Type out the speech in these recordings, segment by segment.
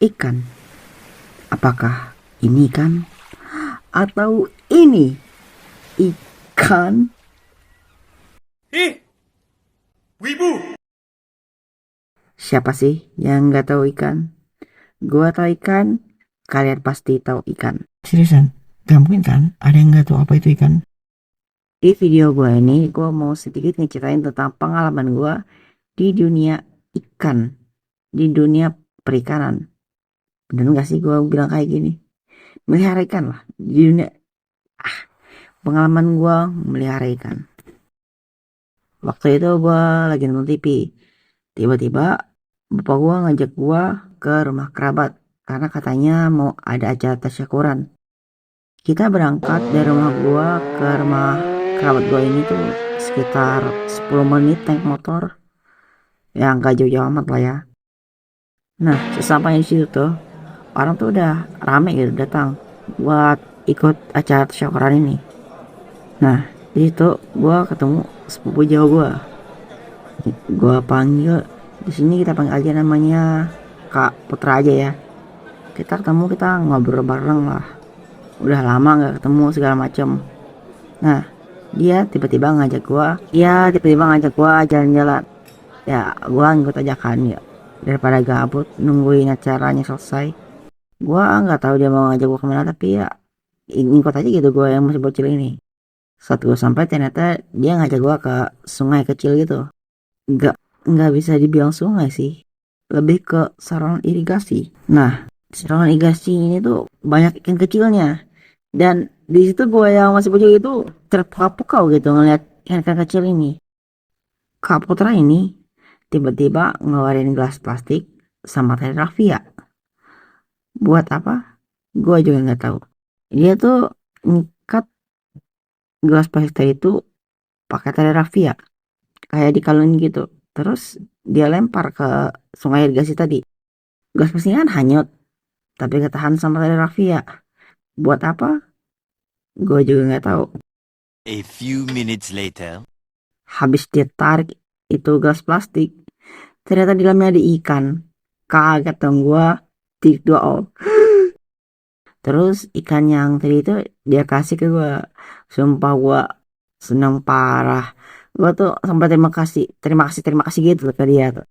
ikan. Apakah ini ikan atau ini ikan? Wibu! Siapa sih yang nggak tahu ikan? Gua tahu ikan, kalian pasti tahu ikan. Seriusan, gak mungkin kan ada yang nggak tahu apa itu ikan? Di video gua ini, gua mau sedikit ngeceritain tentang pengalaman gua di dunia ikan, di dunia perikanan. Bener nggak sih gua bilang kayak gini? Melihara ikan lah di dunia. Pengalaman gua melihara ikan. Waktu itu gua lagi nonton TV. Tiba-tiba bapak gua ngajak gua ke rumah kerabat karena katanya mau ada acara tasyakuran. Kita berangkat dari rumah gua ke rumah kerabat gua ini tuh sekitar 10 menit naik motor. Ya nggak jauh-jauh amat lah ya. Nah, sesampainya di situ tuh orang tuh udah rame gitu datang buat ikut acara tasyakuran ini. Nah, di situ gua ketemu sepupu jauh gua. Gua panggil, di sini kita panggil aja namanya Kak Putra aja ya. Kita ketemu, kita ngobrol bareng lah. Udah lama nggak ketemu segala macem. Nah, dia tiba-tiba ngajak gua jalan-jalan. Ya gua ngikut aja kan ya, daripada gabut nungguin acaranya selesai. Gua nggak tahu dia mau ngajak gua kemana, tapi ya ngikut aja gitu gua yang masih bocil ini. Saat gua sampai ternyata dia ngajak gua ke sungai kecil gitu. Nggak bisa dibilang sungai sih, lebih ke saluran irigasi. Nah, saluran irigasi ini tuh banyak ikan kecilnya, dan di situ gue yang masih bocil itu terpukau gitu ngeliat ikan kecil ini. Kak Putra ini tiba-tiba ngeluarin gelas plastik sama tali rafia. Buat apa? Gue juga nggak tahu. Dia tuh ngikat gelas plastik tadi itu pakai tali rafia, kayak dikalungin gitu. Terus dia lempar ke sungai irigasi tadi. Gelas plastiknya kan hanyut, tapi ketahan sama tali rafia. Buat apa? Gue juga nggak tahu. A few minutes later. Habis dia tarik itu gelas plastik, ternyata di dalamnya ada ikan. Kaget dong gue. Tik dua oh. Terus ikan yang tadi itu dia kasih ke gue. Sumpah gue seneng parah. Gue tuh sampai terima kasih gitu ke dia tuh.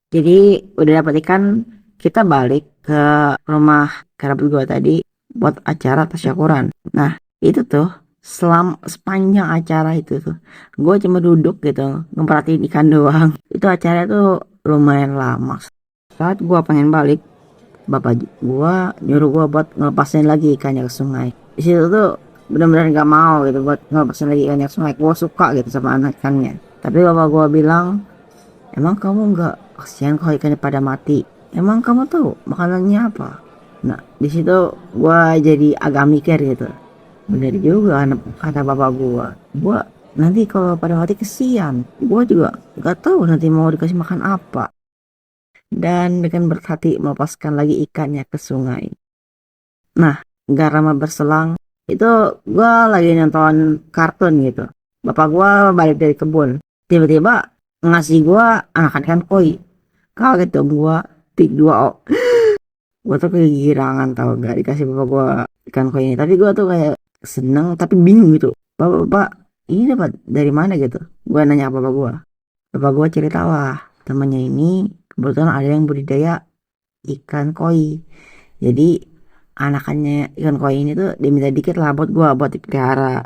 Jadi udah dapat ikan, kita balik ke rumah kerabat gue tadi buat acara tasyakuran. Nah, itu tuh sepanjang acara itu tuh gue cuma duduk gitu ngeperhatiin ikan doang. Itu acara tuh lumayan lama. Saat gue pengen balik, bapak gue nyuruh gue buat ngelepasin lagi ikannya ke sungai. Di situ tuh benar-benar nggak mau gitu buat ngelepasin lagi ikannya ke sungai. Gue suka gitu sama anak ikannya, tapi bapak gue bilang, emang kamu nggak kasihan kalau ikannya pada mati? Emang kamu tahu makanannya apa? Nah, di situ gua jadi agak mikir gitu. Bener juga kata bapak gua. Gua nanti kalau pada mati kesian. Gua juga nggak tahu nanti mau dikasih makan apa. Dan dengan berhati melepaskan lagi ikannya ke sungai. Nah, gak lama berselang itu gua lagi nonton kartun gitu. Bapak gua balik dari kebun. Tiba-tiba ngasih gua anakan ikan koi. Kaget dong gua. Tik dua oh. Gua tuh kegirangan tau gak dikasih bapak gua ikan koi ini. Tapi gua tuh kayak seneng tapi bingung gitu. Bapak, ini dapat dari mana gitu? Gua nanya ke bapak gua. Bapak gua cerita, wah temannya ini kebetulan ada yang budidaya ikan koi. Jadi anakannya ikan koi ini tuh diminta dikit lah buat gua buat dipelihara.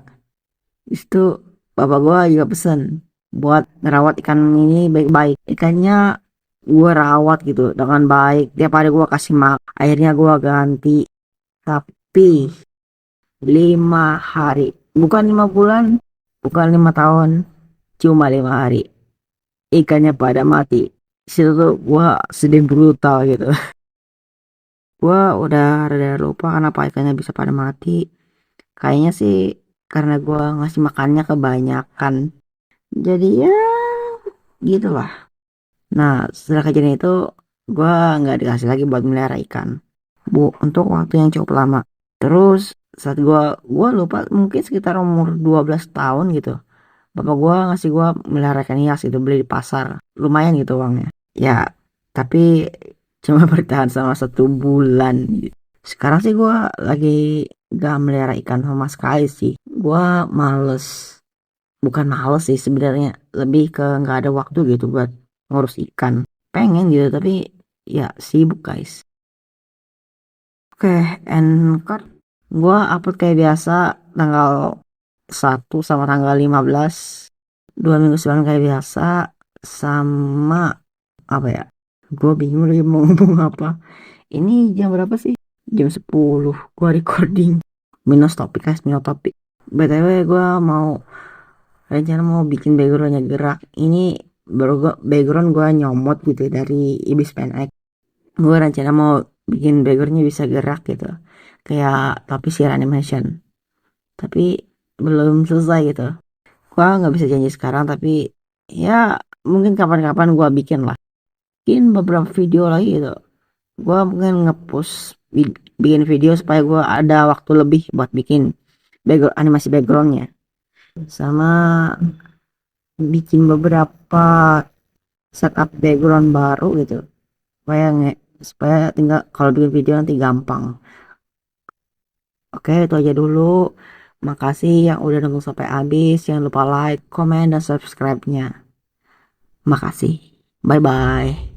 Itu bapak gua juga pesen buat ngerawat ikan ini baik-baik. Ikannya gua rawat gitu dengan baik. Tiap hari gua kasih makan. Akhirnya gua ganti. Tapi 5 hari. Bukan 5 bulan. Bukan 5 tahun. Cuma 5 hari. Ikannya pada mati. Situ tuh gua sedih brutal gitu. Gua udah rada lupa kenapa ikannya bisa pada mati. Kayaknya sih karena gua ngasih makannya kebanyakan. Jadi ya gitulah. Nah, setelah kejadian itu gue nggak dikasih lagi buat melihara ikan untuk waktu yang cukup lama. Terus saat gue lupa mungkin sekitar umur 12 tahun gitu, bapak gue ngasih gue melihara ikan hias itu, beli di pasar, lumayan gitu uangnya ya. Tapi cuma bertahan sama 1 bulan. Sekarang sih gue lagi gak melihara ikan sama sekali sih. Gue males, bukan males sih sebenarnya, lebih ke nggak ada waktu gitu buat ngurus ikan. Pengen gitu tapi ya sibuk guys. Oke, and cut. Gue upload kayak biasa tanggal 1 sama tanggal 15, 2 minggu sebelum kayak biasa. Sama apa ya, gue bingung lagi mau ngomong apa. Ini jam berapa sih? Jam 10 gue recording. Minus topik guys, minus topik. BTW gue mau rencana mau bikin backgroundnya gerak. Ini baru gue background gue nyomot gitu dari Ibis PNX. Gue rencana mau bikin backgroundnya bisa gerak gitu, kayak tapi share animation, tapi belum selesai gitu. Gue nggak bisa janji sekarang, tapi ya mungkin kapan-kapan gue bikin lah, bikin beberapa video lagi gitu. Gue mungkin ngepost bikin video supaya gue ada waktu lebih buat bikin background animasi backgroundnya, sama bikin beberapa setup background baru gitu, supaya tinggal kalau bikin video nanti gampang. Oke, itu aja dulu. Makasih yang udah nunggu sampai habis. Jangan lupa like, comment, dan subscribe-nya. Makasih. Bye bye.